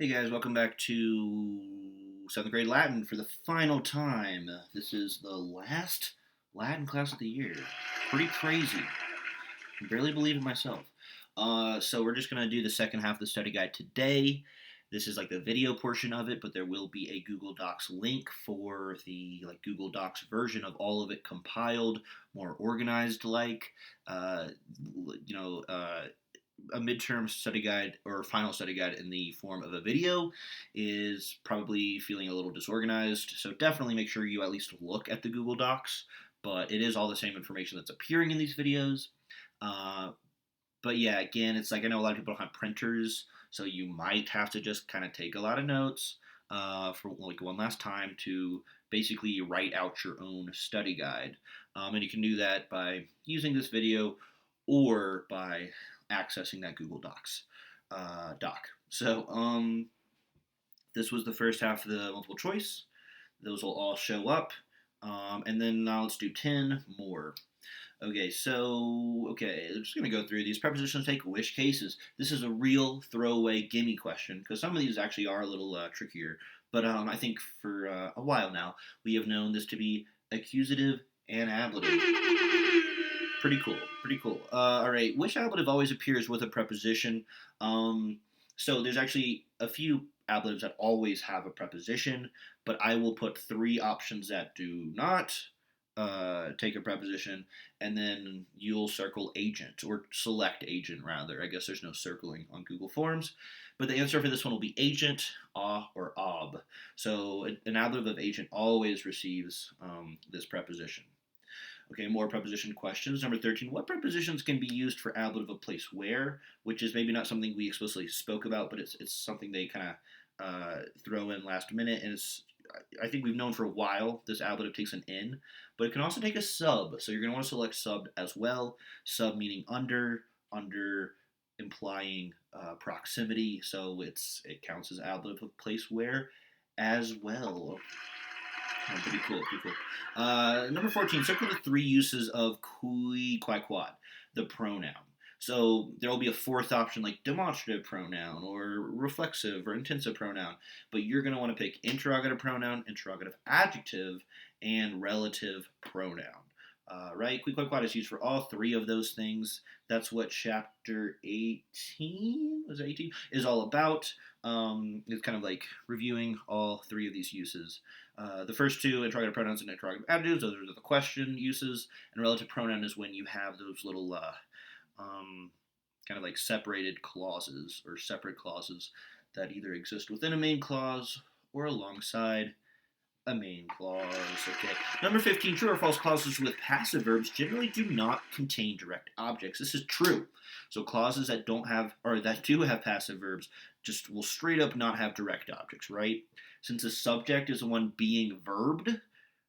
Hey guys, welcome back to 7th grade Latin for the final time. This is the last Latin class of the year. Pretty crazy. I can barely believe it myself. So we're just going to do the second half of the study guide today. This is like the video portion of it, but there will be a Google Docs link for the Google Docs version of all of it compiled, more organized uh, you know, uh, a midterm study guide or final study guide in the form of a video is probably feeling a little disorganized. So definitely make sure you at least look at the Google Docs. But it is all the same information that's appearing in these videos. Uh, but yeah, again, it's like I know a lot of people don't have printers, so you might have to just kind of take a lot of notes for like one last time to basically write out your own study guide. And you can do that by using this video or by accessing that Google Docs doc. So this was the first half of the multiple choice. Those will all show up. And then now let's do 10 more. Okay, I'm just going to go through these. Prepositions take which cases. This is a real throwaway gimme question because some of these actually are a little trickier. But I think for a while now, we have known this to be accusative and ablative. Pretty cool. Pretty cool. All right. Which ablative always appears with a preposition? So there's actually a few ablatives that always have a preposition, but I will put three options that do not take a preposition, and then you'll circle agent or select agent rather. I guess there's no circling on Google Forms, but the answer for this one will be agent, or ob. So an ablative of agent always receives this preposition. Okay, more preposition questions. Number 13, what prepositions can be used for ablative of place where, which is maybe not something we explicitly spoke about, but it's something they kind of throw in last minute, and I think we've known for a while this ablative takes an in, but it can also take a sub, so you're going to want to select sub as well. Sub meaning under implying proximity, so it counts as ablative of place where as well. Oh, pretty cool, pretty cool. Number 14, circle the three uses of qui, quae, quod, the pronoun. So there will be a fourth option like demonstrative pronoun or reflexive or intensive pronoun, but you're going to want to pick interrogative pronoun, interrogative adjective, and relative pronoun. Right? Qui, quae, quod is used for all three of those things. That's what chapter 18, was it 18, is all about. It's kind of like reviewing all three of these uses. The first two, interrogative pronouns and interrogative adjectives, those are the question uses, and relative pronoun is when you have those little kind of like separated clauses or separate clauses that either exist within a main clause or alongside a main clause. Okay. Number 15, true or false clauses with passive verbs generally do not contain direct objects. This is true. So clauses that don't have or that do have passive verbs just will straight up not have direct objects, right? Since the subject is the one being verbed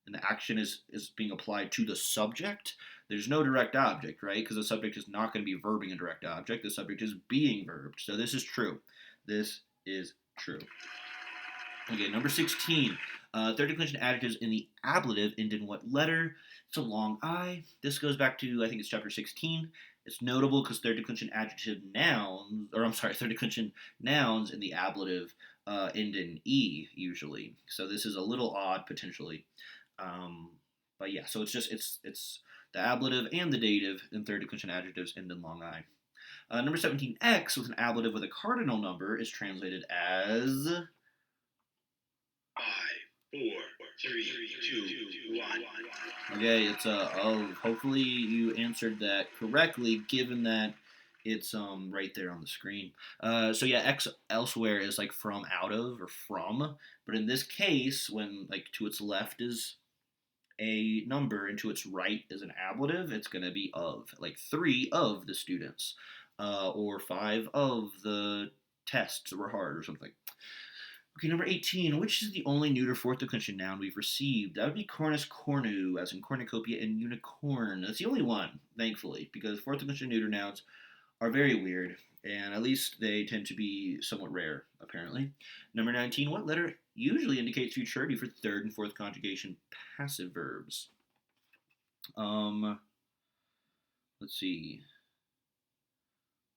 and the action is being applied to the subject, there's no direct object, right? Because the subject is not going to be verbing a direct object. The subject is being verbed. So this is true. This is true. Okay, number 16. Third declension adjectives in the ablative end in what letter? It's a long I. This goes back to, I think it's chapter 16. It's notable because third declension adjective nouns, or I'm sorry, third declension nouns in the ablative end in E usually. So this is a little odd potentially. But yeah, so it's the ablative and the dative in third declension adjectives end in long I. Number 17, X with an ablative with a cardinal number is translated as 5, 4, 3, 2, 1. Okay, it's oh, hopefully you answered that correctly, given that it's right there on the screen. So yeah, X elsewhere is like from, out of, or from, but in this case, when like to its left is a number and to its right is an ablative, it's going to be of, like 3 of the students, or 5 of the tests were hard or something. Okay, number 18. Which is the only neuter fourth declension noun we've received? That would be cornus cornu, as in cornucopia and unicorn. That's the only one, thankfully, because fourth declension neuter nouns are very weird, and at least they tend to be somewhat rare, apparently. Number 19. What letter usually indicates futurity for third and fourth conjugation passive verbs? Let's see.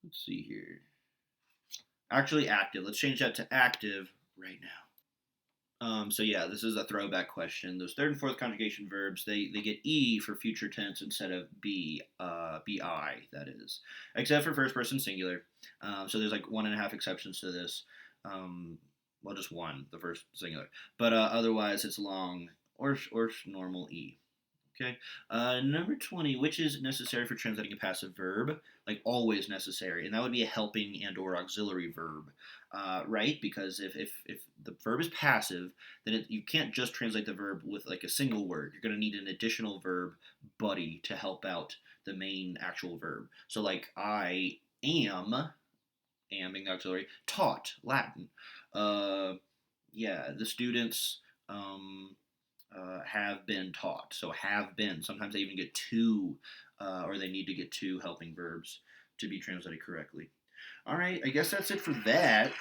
Let's see here. Actually, active. Let's change that to active right now. So yeah, this is a throwback question. Those third and fourth conjugation verbs, they get e for future tense instead of bi, that is, except for first person singular. So there's like one and a half exceptions to this. Um, well, just one, the first singular, but otherwise it's long or normal e. Okay. Number 20, which is necessary for translating a passive verb, like always necessary, and that would be a helping and or auxiliary verb, right? Because if the verb is passive, then you can't just translate the verb with like a single word. You're going to need an additional verb buddy to help out the main actual verb. So like I am being auxiliary, taught Latin. Uh, yeah, the students. Have been taught. So have been. Sometimes they even get two, or they need to get two helping verbs to be translated correctly. All right, I guess that's it for that.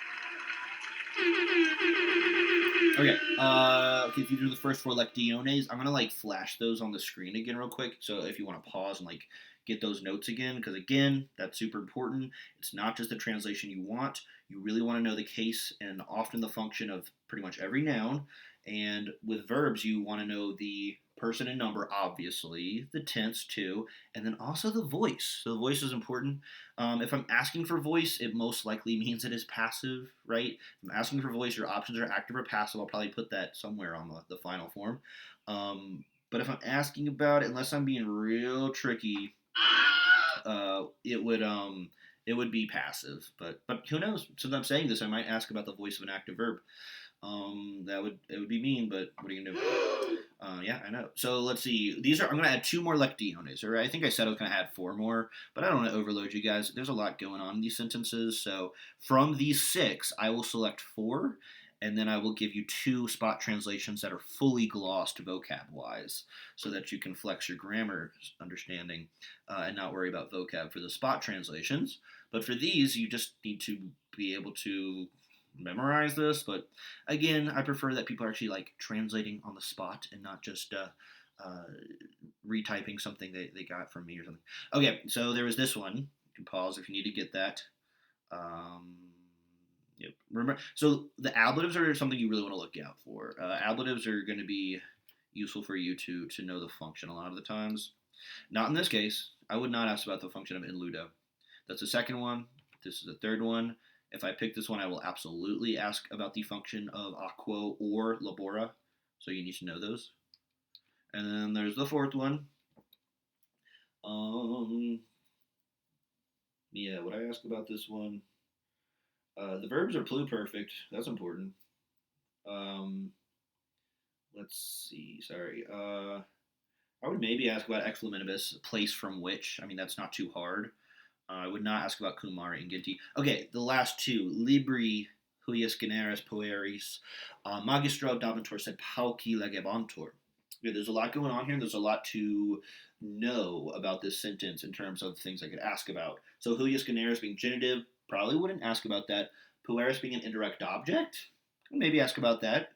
Okay. Okay. If you do the first four lectiones, I'm gonna like flash those on the screen again real quick. So if you want to pause and like get those notes again, because again, that's super important. It's not just the translation you want. You really want to know the case and often the function of pretty much every noun. And with verbs, you want to know the person and number, obviously, the tense too, and then also the voice. So the voice is important. If I'm asking for voice, it most likely means it is passive, right? If I'm asking for voice, your options are active or passive. I'll probably put that somewhere on the final form. But if I'm asking about it, unless I'm being real tricky, it would be passive. But who knows? Since I'm saying this, I might ask about the voice of an active verb. It would be mean, but what are you gonna do? Yeah, I know. So let's see. I'm gonna add two more lectiones. Or I think I said I was gonna add four more, but I don't want to overload you guys. There's a lot going on in these sentences. So from these six, I will select four, and then I will give you two spot translations that are fully glossed vocab wise, so that you can flex your grammar understanding and not worry about vocab for the spot translations. But for these, you just need to be able to memorize this, but again, I prefer that people are actually like translating on the spot and not just retyping something they got from me or something. Okay, so there was this one. You can pause if you need to get that. Yep. Remember, so the ablatives are something you really want to look out for. Ablatives are going to be useful for you to know the function a lot of the times. Not in this case. I would not ask about the function of in ludo. That's the second one. This is the third one. If I pick this one, I will absolutely ask about the function of aquo or labora. So you need to know those. And then there's the fourth one. Yeah, what I ask about this one? The verbs are pluperfect. That's important. Let's see. Sorry. I would maybe ask about ex flaminibus, place from which. I mean, that's not too hard. I would not ask about Kumar and Ginty. Okay, the last two. Libri huius generis pueris. Magistro daventur sed pauci legebantur. Okay, there's a lot going on here. There's a lot to know about this sentence in terms of things I could ask about. So huius generis being genitive, probably wouldn't ask about that. Pueris being an indirect object, maybe ask about that.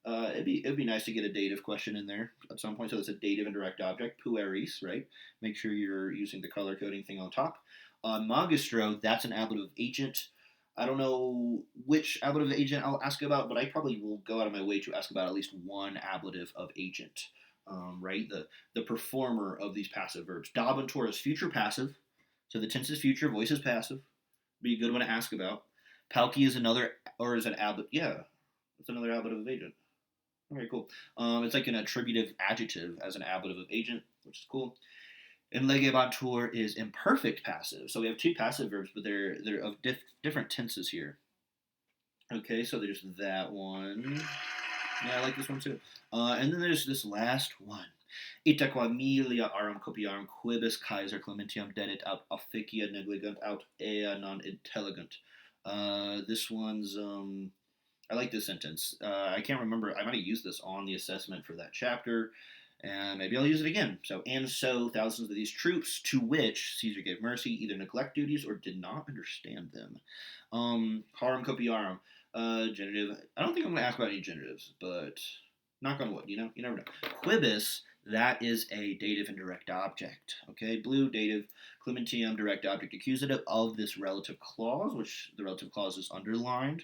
It'd be nice to get a dative question in there at some point. So it's a dative indirect object, pueris, right? Make sure you're using the color coding thing on top. Magistro, that's an ablative agent. I don't know which ablative agent I'll ask about, but I probably will go out of my way to ask about at least one ablative of agent, right? The performer of these passive verbs. Daventur is future passive, so the tense is future, voice is passive. Be a good one to ask about. Pauci is another, or is an ablative? Yeah, it's another ablative of agent. Okay, cool. It's like an attributive adjective as an ablative of agent, which is cool. And legebantur is imperfect passive. So we have two passive verbs, but they're of different tenses here. Okay, so there's that one. Yeah, I like this one too. And then there's this last one. Ita quamilia arum copiarum quibus Kaiser Clementium dedit aut officia negligent aut ea non intelligent. This one's I like this sentence. I can't remember. I might have used this on the assessment for that chapter, and maybe I'll use it again. And so thousands of these troops, to which Caesar gave mercy, either neglect duties or did not understand them. Harum copiarum, genitive. I don't think I'm going to ask about any genitives, but knock on wood, you never know. Quibus, That is a dative and direct object. Okay, blue dative, clementium direct object accusative of this relative clause, which the relative clause is underlined.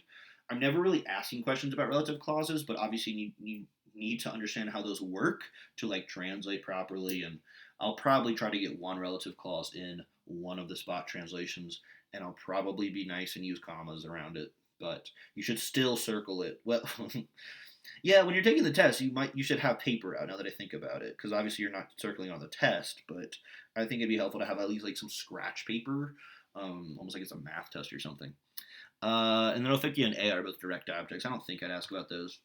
I'm never really asking questions about relative clauses, but obviously you need to understand how those work to like translate properly. And I'll probably try to get one relative clause in one of the spot translations, and I'll probably be nice and use commas around it. But you should still circle it. Well, yeah, when you're taking the test, you should have paper out. Now that I think about it, because obviously you're not circling on the test, but I think it'd be helpful to have at least like some scratch paper, almost like it's a math test or something. And then Ophidia and A are both direct objects. I don't think I'd ask about those.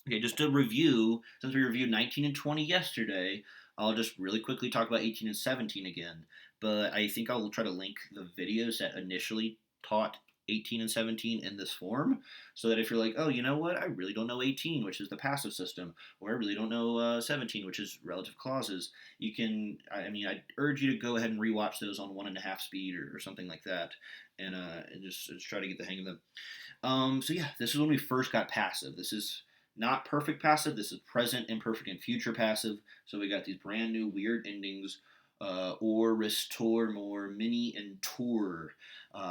Okay, just to review, since we reviewed 19 and 20 yesterday, I'll just really quickly talk about 18 and 17 again. But I think I'll try to link the videos that initially taught 18 and 17 in this form, so that if you're like, oh, you know what, I really don't know 18, which is the passive system, or I really don't know 17, which is relative clauses, you can, I mean, I urge you to go ahead and rewatch those on 1.5 speed or something like that, and just try to get the hang of them. So yeah, this is when we first got passive. This is not perfect passive. This is present, imperfect, and future passive. So we got these brand new weird endings, or, restore, more, mini, and tour.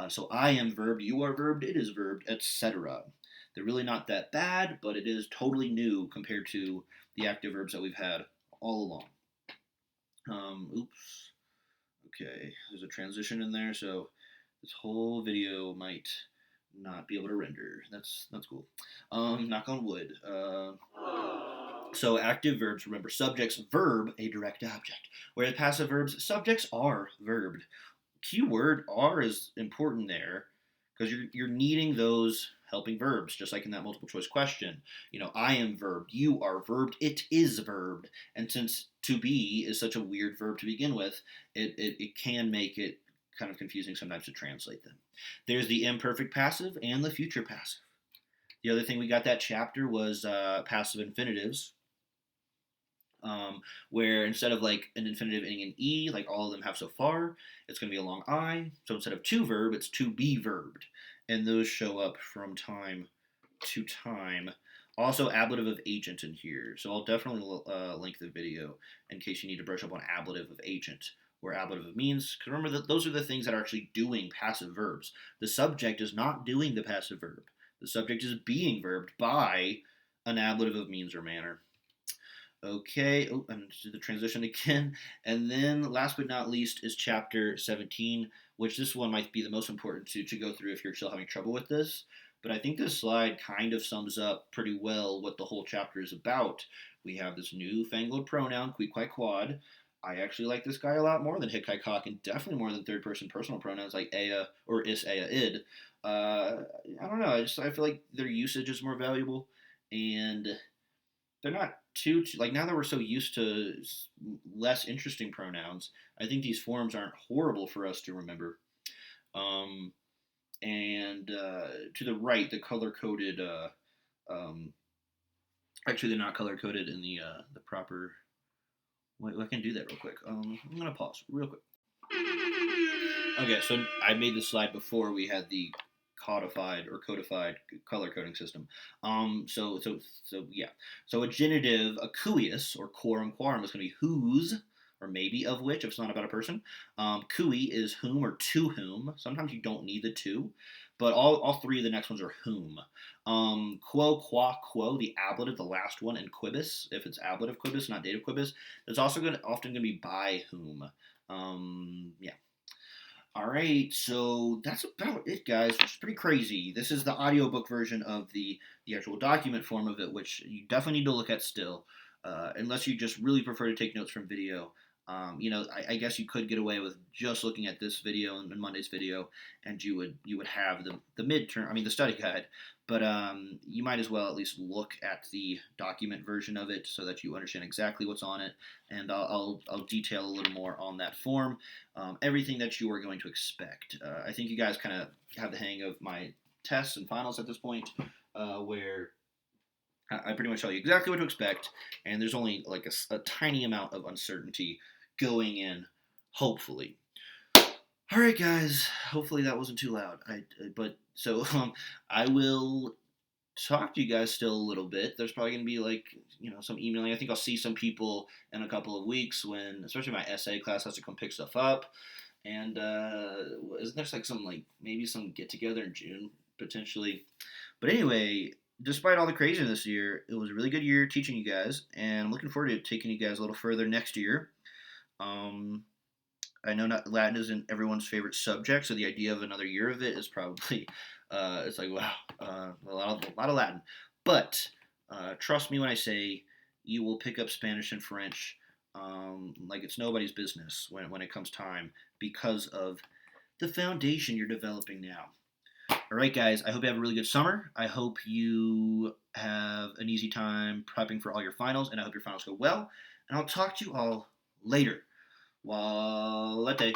So I am verbed, you are verbed, it is verbed, etc. They're really not that bad, but it is totally new compared to the active verbs that we've had all along. Oops. Okay, there's a transition in there, so this whole video might not be able to render. That's cool. Knock on wood. So active verbs, remember, subjects, verb, a direct object. Whereas passive verbs, subjects are verbed. Keyword are is important there because you're needing those helping verbs, just like in that multiple choice question. You know, I am verbed, you are verbed, it is verbed. And since to be is such a weird verb to begin with, it can make it kind of confusing sometimes to translate them. There's the imperfect passive and the future passive. The other thing we got that chapter was passive infinitives, where instead of like an infinitive ending in E, like all of them have so far, it's going to be a long I. So instead of to verb, it's to be verbed. And those show up from time to time. Also, ablative of agent in here. So I'll definitely link the video in case you need to brush up on ablative of agent, or ablative of means. Because remember that those are the things that are actually doing passive verbs. The subject is not doing the passive verb. The subject is being verbed by an ablative of means or manner. Okay, oh, and do the transition again. And then last but not least is chapter 17, which this one might be the most important to go through if you're still having trouble with this. But I think this slide kind of sums up pretty well what the whole chapter is about. We have this newfangled pronoun, qui, qui, quad. I actually like this guy a lot more than hic, hi, cock, and definitely more than third person personal pronouns like ea or is, ea, id. I don't know, I feel like their usage is more valuable, and they're not too like, now that we're so used to less interesting pronouns, I think these forms aren't horrible for us to remember. And to the right, the color coded. Actually, they're not color coded in the proper. Wait, I can do that real quick. I'm gonna pause real quick. Okay, so I made this slide before we had the codified or codified color coding system. So yeah. So a genitive, a cuius or quorum quorum is going to be whose or maybe of which if it's not about a person. Cui is whom or to whom. Sometimes you don't need the to, but all three of the next ones are whom. Quo, qua, quo, the ablative, the last one, and quibus, if it's ablative quibus, not dative quibus, it's also often going to be by whom. Yeah. All right, so that's about it, guys. It's pretty crazy. This is the audiobook version of the actual document form of it, which you definitely need to look at still, unless you just really prefer to take notes from video. I guess you could get away with just looking at this video and Monday's video, and you would have the midterm, the study guide. But you might as well at least look at the document version of it so that you understand exactly what's on it. And I'll detail a little more on that form, everything that you are going to expect. I think you guys kind of have the hang of my tests and finals at this point, where I pretty much tell you exactly what to expect, and there's only like a tiny amount of uncertainty going in, hopefully. All right, guys. Hopefully that wasn't too loud. I will talk to you guys still a little bit. There's probably going to be some emailing. I think I'll see some people in a couple of weeks when, especially my essay class has to come pick stuff up. And isn't there some maybe some get together in June potentially? But anyway, despite all the craziness this year, it was a really good year teaching you guys, and I'm looking forward to taking you guys a little further next year. Um, I know not Latin isn't everyone's favorite subject, so the idea of another year of it is probably it's like wow, a lot of Latin. But trust me when I say you will pick up Spanish and French like it's nobody's business when it comes time because of the foundation you're developing now. All right, guys. I hope you have a really good summer. I hope you have an easy time prepping for all your finals, and I hope your finals go well. And I'll talk to you all later. Walete.